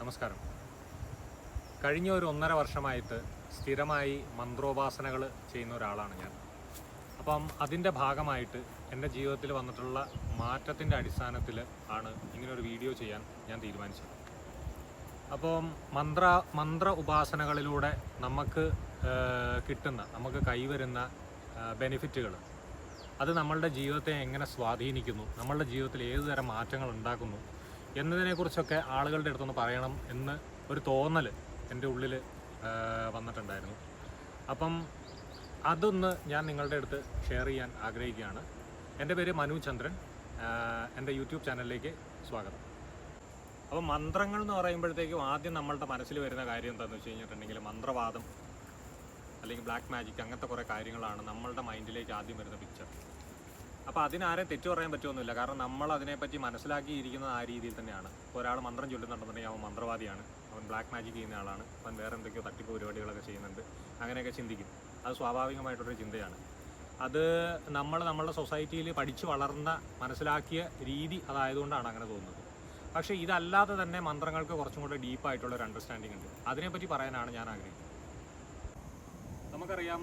നമസ്കാരം. കഴിഞ്ഞ ഒരു 1.5 വർഷമായിട്ട് സ്ഥിരമായി മന്ത്രോപാസനകൾ ചെയ്യുന്ന ഒരാളാണ് ഞാൻ. അപ്പം അതിൻ്റെ ഭാഗമായിട്ട് എൻ്റെ ജീവിതത്തിൽ വന്നിട്ടുള്ള മാറ്റത്തിൻ്റെ അടിസ്ഥാനത്തിൽ ആണ് ഇങ്ങനൊരു വീഡിയോ ചെയ്യാൻ ഞാൻ തീരുമാനിച്ചത്. അപ്പം മന്ത്ര ഉപാസനകളിലൂടെ നമുക്ക് കൈവരുന്ന ബെനിഫിറ്റുകൾ, അത് നമ്മളുടെ ജീവിതത്തെ എങ്ങനെ സ്വാധീനിക്കുന്നു, നമ്മളുടെ ജീവിതത്തിൽ ഏതുതരം മാറ്റങ്ങൾ ഉണ്ടാക്കുന്നു എന്നതിനെക്കുറിച്ചൊക്കെ ആളുകളുടെ അടുത്തൊന്ന് പറയണം എന്ന് ഒരു തോന്നൽ എൻ്റെ ഉള്ളിൽ വന്നിട്ടുണ്ടായിരുന്നു. അപ്പം അതൊന്ന് ഞാൻ നിങ്ങളുടെ അടുത്ത് ഷെയർ ചെയ്യാൻ ആഗ്രഹിക്കുകയാണ്. എൻ്റെ പേര് മനു ചന്ദ്രൻ. എൻ്റെ യൂട്യൂബ് ചാനലിലേക്ക് സ്വാഗതം. അപ്പം മന്ത്രങ്ങൾ എന്ന് പറയുമ്പോഴത്തേക്കും ആദ്യം നമ്മളുടെ മനസ്സിൽ വരുന്ന കാര്യം എന്താണെന്ന് വെച്ച് കഴിഞ്ഞിട്ടുണ്ടെങ്കിൽ മന്ത്രവാദം അല്ലെങ്കിൽ ബ്ലാക്ക് മാജിക്, അങ്ങനത്തെ കുറേ കാര്യങ്ങളാണ് നമ്മളുടെ മൈൻഡിലേക്ക് ആദ്യം വരുന്ന പിക്ചർ. അപ്പോൾ അതിനാരെയും തെറ്റു പറയാൻ പറ്റുമൊന്നുമില്ല. കാരണം നമ്മൾ അതിനെപ്പറ്റി മനസ്സിലാക്കിയിരിക്കുന്നത് ആ രീതിയിൽ തന്നെയാണ്. ഇപ്പോൾ ഒരാൾ മന്ത്രം ചൊല്ലുന്നുണ്ടെന്നുണ്ടെങ്കിൽ അവൻ മന്ത്രവാദിയാണ്, അവൻ ബ്ലാക്ക് മാജിക് ചെയ്യുന്ന ആളാണ്, അവൻ വേറെ എന്തൊക്കെയോ തട്ടിപ്പ് പരിപാടികളൊക്കെ ചെയ്യുന്നുണ്ട്, അങ്ങനെയൊക്കെ ചിന്തിക്കും. അത് സ്വാഭാവികമായിട്ടൊരു ചിന്തയാണ്. അത് നമ്മളുടെ സൊസൈറ്റിയിൽ പഠിച്ചു വളർന്ന മനസ്സിലാക്കിയ രീതി അതായതുകൊണ്ടാണ് അങ്ങനെ തോന്നുന്നത്. പക്ഷേ ഇതല്ലാതെ തന്നെ മന്ത്രങ്ങൾക്ക് കുറച്ചും കൂടെ ഡീപ്പായിട്ടുള്ളൊരു അണ്ടർസ്റ്റാൻഡിങ് ഉണ്ട്. അതിനെപ്പറ്റി പറയാനാണ് ഞാൻ ആഗ്രഹിക്കുന്നത്. നമുക്കറിയാം,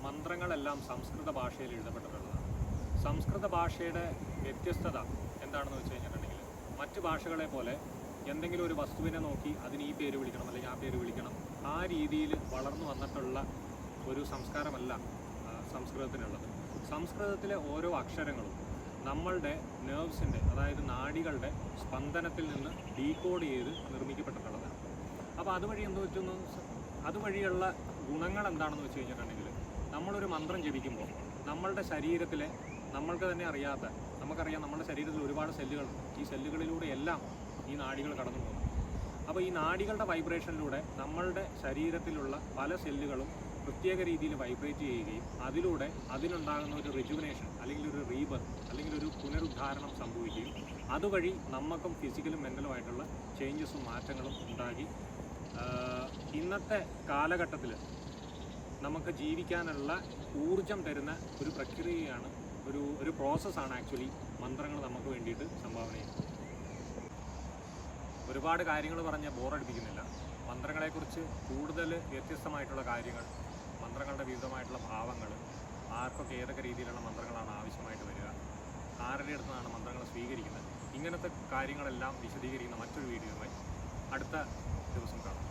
മന്ത്രങ്ങളെല്ലാം സംസ്കൃത ഭാഷയിൽ എഴുതപ്പെട്ടിട്ടുള്ളതാണ്. സംസ്കൃത ഭാഷയുടെ വ്യത്യസ്തത എന്താണെന്ന് വെച്ച് കഴിഞ്ഞിട്ടുണ്ടെങ്കിൽ, മറ്റ് ഭാഷകളെ പോലെ എന്തെങ്കിലും ഒരു വസ്തുവിനെ നോക്കി അതിന് ഈ പേര് വിളിക്കണം അല്ലെങ്കിൽ ആ പേര് വിളിക്കണം, ആ രീതിയിൽ വളർന്നു വന്നിട്ടുള്ള ഒരു സംസ്കാരമല്ല സംസ്കൃതത്തിനുള്ളത്. സംസ്കൃതത്തിലെ ഓരോ അക്ഷരങ്ങളും നമ്മളുടെ നെർവ്സിൻ്റെ, അതായത് നാഡികളുടെ സ്പന്ദനത്തിൽ നിന്ന് ഡീകോഡ് ചെയ്ത് നിർമ്മിക്കപ്പെട്ടിട്ടുള്ളതാണ്. അപ്പോൾ അതുവഴിയുള്ള ഗുണങ്ങൾ എന്താണെന്ന് വെച്ച് കഴിഞ്ഞിട്ടുണ്ടെങ്കിൽ, നമ്മളൊരു മന്ത്രം ജപിക്കുമ്പോൾ നമ്മളുടെ ശരീരത്തിലെ നമ്മൾക്ക് തന്നെ അറിയാത്ത, നമുക്കറിയാം നമ്മുടെ ശരീരത്തിൽ ഒരുപാട് സെല്ലുകളുണ്ട്. ഈ സെല്ലുകളിലൂടെ എല്ലാം ഈ നാഡികൾ കടന്നു പോകുന്നു. അപ്പോൾ ഈ നാഡികളുടെ വൈബ്രേഷനിലൂടെ നമ്മളുടെ ശരീരത്തിലുള്ള പല സെല്ലുകളും പ്രത്യേക രീതിയിൽ വൈബ്രേറ്റ് ചെയ്യുകയും അതിലൂടെ അതിനുണ്ടാകുന്ന ഒരു റിജുവിനേഷൻ അല്ലെങ്കിൽ ഒരു റീബർത്ത് അല്ലെങ്കിൽ ഒരു പുനരുദ്ധാരണം സംഭവിക്കുകയും അതുവഴി നമുക്കും ഫിസിക്കലും മെൻ്റലുമായിട്ടുള്ള ചേഞ്ചസും മാറ്റങ്ങളും ഉണ്ടാക്കി ഇന്നത്തെ കാലഘട്ടത്തിൽ നമുക്ക് ജീവിക്കാനുള്ള ഊർജം തരുന്ന ഒരു പ്രക്രിയയാണ്, ഒരു പ്രോസസ്സാണ് ആക്ച്വലി മന്ത്രങ്ങൾ നമുക്ക് വേണ്ടിയിട്ട് സംഭാവന ചെയ്യുന്നത്. ഒരുപാട് കാര്യങ്ങൾ പറഞ്ഞ് ബോറടിപ്പിക്കുന്നില്ല. മന്ത്രങ്ങളെക്കുറിച്ച് കൂടുതൽ വ്യത്യസ്തമായിട്ടുള്ള കാര്യങ്ങൾ, മന്ത്രങ്ങളുടെ വിവിധമായിട്ടുള്ള ഭാവങ്ങൾ, ആർക്കൊക്കെ ഏതൊക്കെ രീതിയിലുള്ള മന്ത്രങ്ങളാണ് ആവശ്യമായിട്ട് വരിക, ആരുടെ അടുത്താണ് മന്ത്രങ്ങൾ സ്വീകരിക്കുന്നത്, ഇങ്ങനത്തെ കാര്യങ്ങളെല്ലാം വിശദീകരിക്കുന്ന മറ്റൊരു വീഡിയോയുമായി അടുത്ത ദിവസം കാണാം.